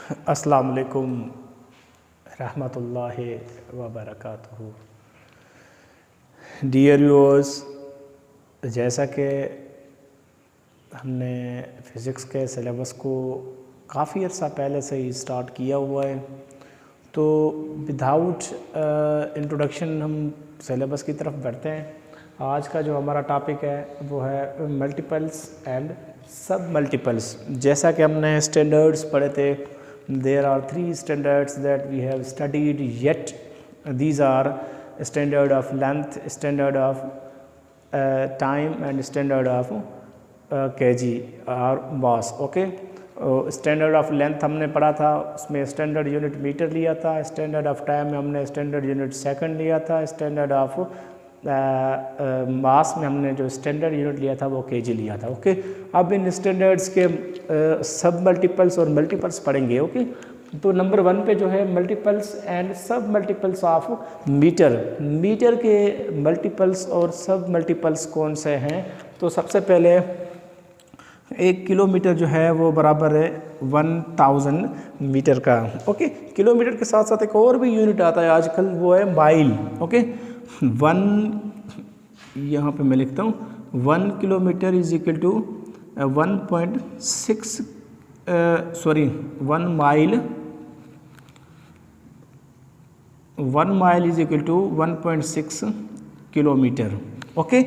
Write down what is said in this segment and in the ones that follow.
अस्सलाम वालेकुम रहमतुल्लाहि व बरकातुहू। डियर व्यूअर्स, जैसा कि हमने फ़िज़िक्स के सिलेबस को काफ़ी अर्सा पहले से ही स्टार्ट किया हुआ है, तो विदाउट इंट्रोडक्शन हम सिलेबस की तरफ बढ़ते हैं। आज का जो हमारा टॉपिक है वो है मल्टीपल्स एंड सब मल्टीपल्स। जैसा कि हमने स्टैंडर्ड्स पढ़े थे, there are three standards that we have studied yet. These are standard of length, standard of time and standard of kg or mass. Okay, standard of length हमने पढ़ा था, उसमें स्टैंडर्ड यूनिट मीटर लिया था। Standard of time में हमने standard unit second लिया था। स्टैंडर्ड ऑफ मास में हमने जो स्टैंडर्ड यूनिट लिया था वो केजी लिया था। ओके, अब इन स्टैंडर्ड्स के सब मल्टीपल्स और मल्टीपल्स पढ़ेंगे। ओके, तो नंबर 1 पे जो है मल्टीपल्स एंड सब मल्टीपल्स ऑफ मीटर। मीटर के मल्टीपल्स और सब मल्टीपल्स कौन से हैं? तो सबसे पहले 1 किलोमीटर जो है वो बराबर है 1000 मीटर का। ओके, किलोमीटर के साथ साथ एक और भी यूनिट आता है आजकल, वो है माइल। ओके, 1 यहाँ पे मैं लिखता हूँ 1 kilometre is equal to 1.6 1 mile is equal to 1.6 kilometre. Okay,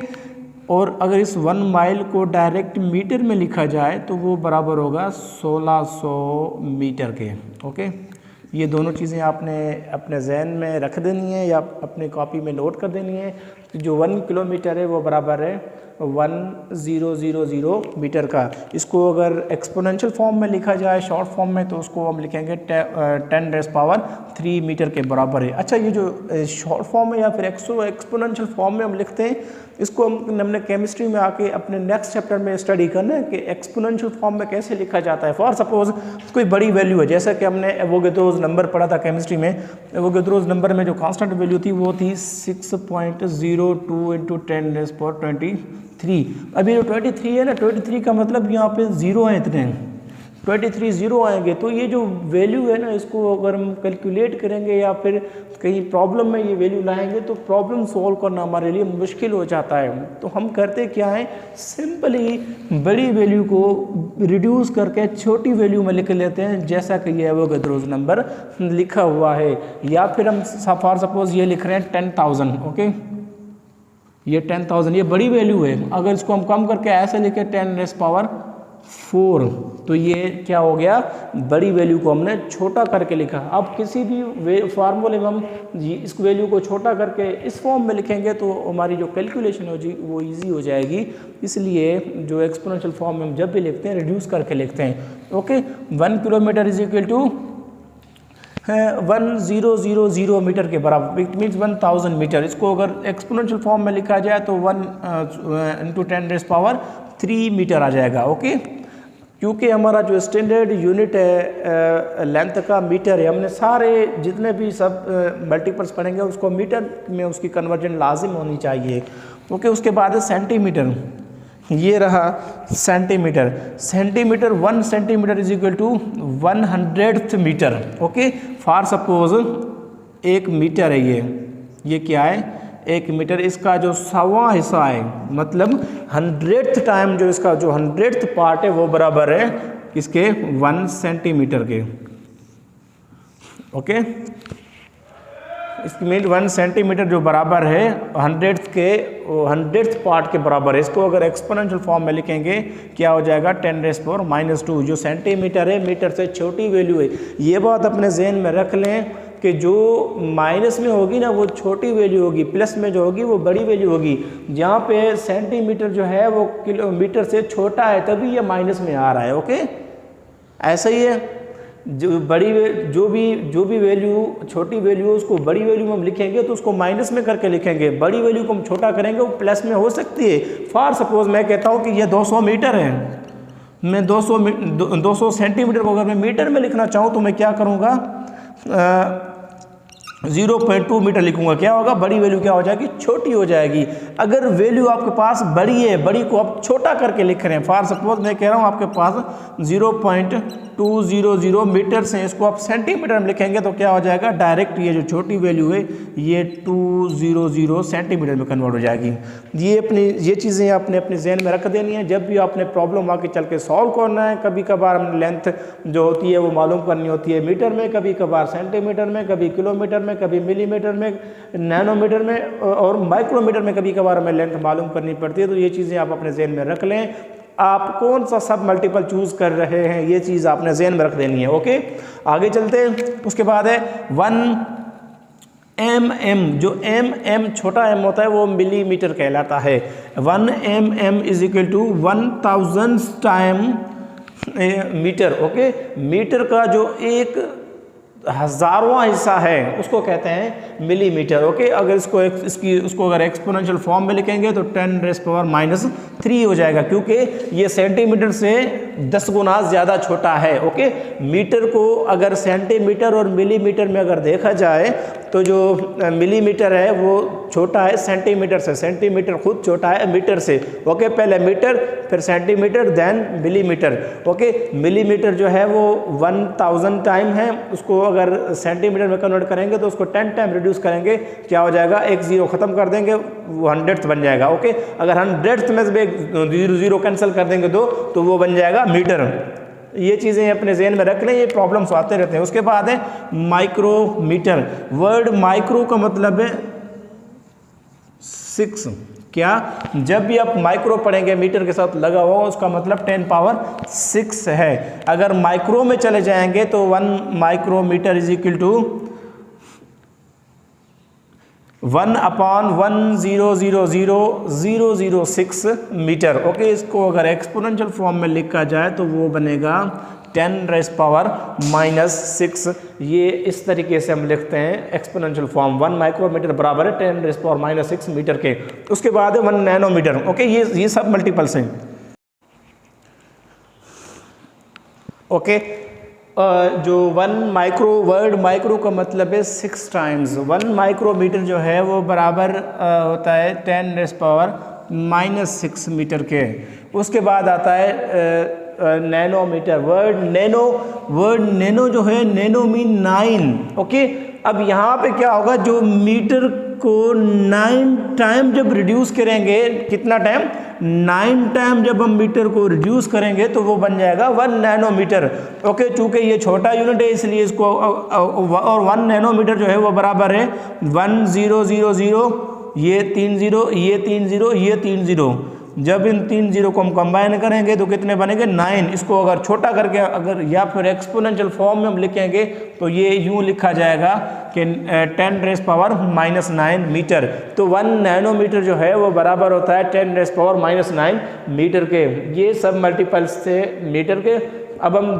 और अगर इस 1 माइल को डायरेक्ट मीटर में लिखा जाए तो वो बराबर होगा 1600 मीटर के। ओके, ये दोनों चीज़ें आपने अपने जहन में रख देनी है या अपने कॉपी में नोट कर देनी है। तो जो 1 किलोमीटर है वो बराबर है 1000 मीटर का। इसको अगर एक्सपोनेंशियल फॉर्म में लिखा जाए, शॉर्ट फॉर्म में, तो उसको हम लिखेंगे 10⁻³ मीटर के बराबर है। अच्छा, ये जो शॉर्ट फॉर्म है या फिर एक्सपोनेंशियल फॉर्म में हम लिखते हैं, इसको हमने केमिस्ट्री में आके अपने नेक्स्ट चैप्टर में स्टडी करना है कि एक्सपोनेंशियल फॉर्म में कैसे लिखा जाता है। फॉर सपोज कोई बड़ी वैल्यू है, जैसा कि हमने एवोगैड्रोस नंबर पढ़ा था केमिस्ट्री में। एवोगैड्रोस नंबर में जो कांस्टेंट वैल्यू थी वो थी 6.02 × 10⁻23। अभी जो 23 है ना, 23 का मतलब यहाँ पे जीरो है, इतने 23 जीरो आएंगे। तो ये जो वैल्यू है ना, इसको अगर हम कैलकुलेट करेंगे या फिर कहीं प्रॉब्लम में ये वैल्यू लाएंगे तो प्रॉब्लम सॉल्व करना हमारे लिए मुश्किल हो जाता है। तो हम करते क्या है, सिंपली बड़ी वैल्यू को रिड्यूस करके छोटी वैल्यू में लिख लेते हैं, जैसा कि ये एवोगैड्रोस नंबर लिखा हुआ है। या फिर हम फॉर सपोज ये लिख रहे हैं 10,000। ओके, ये 10,000 ये बड़ी वैल्यू है। अगर इसको हम कम करके ऐसे लिखे 10⁻⁴, तो ये क्या हो गया, बड़ी वैल्यू को हमने छोटा करके लिखा। अब किसी भी फार्मूले में हम इस वैल्यू को छोटा करके इस फॉर्म में लिखेंगे तो हमारी जो कैलकुलेशन हो जी वो इजी हो जाएगी। इसलिए जो एक्सपोनेंशियल फॉर्म में हम जब भी लिखते हैं रिड्यूस करके लिखते हैं। Okay, 1 kilometre is equal to 1000 metre के बराबर, इट मीन्स 1000 मीटर। इसको अगर एक्सपोनेंशियल फॉर्म में लिखा जाए तो 1 × 10⁻³ मीटर आ जाएगा। ओके, क्योंकि हमारा जो स्टैंडर्ड यूनिट है लेंथ का मीटर है, हमने सारे जितने भी सब मल्टीपल्स पढ़ेंगे उसको मीटर में उसकी कन्वर्जन लाजिम होनी चाहिए। ओके, उसके बाद है सेंटीमीटर। ये रहा centimetre. Centimetre 1 centimetre is equal to 100th metre. Okay, for suppose 1 metre है, ये क्या है, 1 मीटर। इसका जो 100वां हिस्सा है, मतलब 100th टाइम जो इसका जो 100th पार्ट है वो बराबर है किसके, 1 सेंटीमीटर के। ओके, इसकी मीन 1 सेंटीमीटर जो बराबर है 100th पार्ट के बराबर है। इसको अगर एक्सपोनेंशियल फॉर्म में लिखेंगे क्या हो जाएगा, 10⁻⁻²। जो सेंटीमीटर है मीटर से छोटी वैल्यू है। ये बात अपने जहन में रख लें कि जो माइनस में होगी ना वो छोटी वैल्यू होगी, प्लस में जो होगी वो बड़ी वैल्यू होगी। जहाँ पे सेंटीमीटर जो है वो किलोमीटर से छोटा है तभी ये माइनस में आ रहा है। ओके, ऐसा ही है, जो भी वैल्यू छोटी वैल्यू है उसको बड़ी वैल्यू में हम लिखेंगे तो उसको माइनस में करके लिखेंगे, बड़ी वैल्यू को हम छोटा करेंगे वो प्लस में हो सकती है। फॉर सपोज मैं कहता हूँ कि ये 200 मीटर है, मैं 200 सेंटीमीटर को अगर मैं मीटर में लिखना चाहूँ तो मैं क्या करूँगा, 0.2 मीटर लिखूंगा, क्या होगा, बड़ी वैल्यू क्या हो जाएगी, छोटी हो जाएगी। अगर वैल्यू आपके पास बड़ी है, बड़ी को आप छोटा करके लिख रहे हैं, फॉर सपोज मैं कह रहा हूँ आपके पास 0.200 मीटर से, इसको आप सेंटीमीटर में लिखेंगे तो क्या हो जाएगा, डायरेक्ट ये जो छोटी वैल्यू है ये 200 सेंटीमीटर में कन्वर्ट हो जाएगी। ये चीज़ें आपने अपने जहन में रख देनी है। जब भी आपने प्रॉब्लम आके चल के सॉल्व करना है, कभी कभार हमने लेंथ जो होती है वो मालूम करनी होती है मीटर में, कभी कभार सेंटीमीटर में, कभी किलोमीटर में, कभी मिलीमीटर में, नैनोमीटर में और माइक्रोमीटर में कभी कभार हमें लेंथ मालूम करनी पड़ती है। तो ये चीज़ें आप अपने जहन में रख लें। आप कौन सा सब मल्टीपल चूज़ कर रहे हैं, ये चीज़ आपने जहन में रख देनी है। ओके, आगे चलते हैं। उसके बाद है 1 mm, जो mm छोटा m होता है वो मिलीमीटर कहलाता है। 1 mm is equal to 1000 time metre. Okay, metre का जो 1000वां हिस्सा है उसको कहते हैं मिलीमीटर। ओके, अगर उसको अगर एक्सपोनेंशियल फॉर्म में लिखेंगे तो 10⁻³ हो जाएगा, क्योंकि ये सेंटीमीटर से 10 गुना ज़्यादा छोटा है। ओके, मीटर को अगर सेंटीमीटर और मिलीमीटर में अगर देखा जाए तो जो मिलीमीटर है वो छोटा है सेंटीमीटर से, सेंटीमीटर खुद छोटा है मीटर से। ओके, पहले मीटर, फिर centimetre, then millimetre. Okay, millimetre जो है वो 1000 टाइम है, उसको अगर सेंटीमीटर में कन्वर्ट करेंगे तो उसको 10 टाइम रिड्यूस करेंगे, क्या हो जाएगा, एक जीरो ख़त्म कर देंगे, वो 100th बन जाएगा। ओके, अगर 100th में से जीरो कैंसिल कर देंगे तो वो बन जाएगा मीटर। ये चीज़ें अपने जहन में रख लें, ये प्रॉब्लम्स आते रहते हैं। उसके बाद है माइक्रोमीटर। वर्ड माइक्रो का मतलब है 6। क्या, जब भी आप माइक्रो पढ़ेंगे मीटर के साथ लगा हुआ उसका मतलब 10⁻6 है। अगर माइक्रो में चले जाएंगे तो 1 micrometre is equal to 1/1000,006 metre. Okay, इसको अगर एक्सपोनेंशियल फॉर्म में लिखा जाए तो वो बनेगा 10⁻⁻6। ये इस तरीके से हम लिखते हैं एक्सपोनेंशियल फॉर्म। 1 माइक्रोमीटर बराबर है 10⁻⁻6 मीटर के। उसके बाद है 1 नैनोमीटर। ओके, ये सब मल्टीपल्स हैं। ओके, जो 1 वर्ड माइक्रो का मतलब है 6 टाइम्स। 1 माइक्रोमीटर जो है वो बराबर होता है 10⁻⁻6 मीटर के। उसके बाद आता है नैनोमीटर। वर्ड नैनो जो है, नैनो मीन 9। ओके, अब यहाँ पे क्या होगा, जो मीटर को 9 टाइम जब रिड्यूस करेंगे, कितना टाइम, 9 टाइम जब हम मीटर को रिड्यूस करेंगे तो वो बन जाएगा 1 नैनोमीटर। ओके, चूंकि ये छोटा यूनिट है इसलिए इसको, और 1 नैनोमीटर जो है वो बराबर है 1000, ये 30, ये 30, ये 30। जब इन 3 0 को हम कंबाइन करेंगे तो कितने बनेंगे, 9। इसको अगर छोटा करके अगर या फिर एक्सपोनेंशियल फॉर्म में हम लिखेंगे तो ये यूँ लिखा जाएगा कि 10⁻⁻9 मीटर। तो 1 नैनोमीटर जो है वो बराबर होता है 10⁻⁻9 मीटर के। ये सब मल्टीपल्स थे मीटर के। अब हम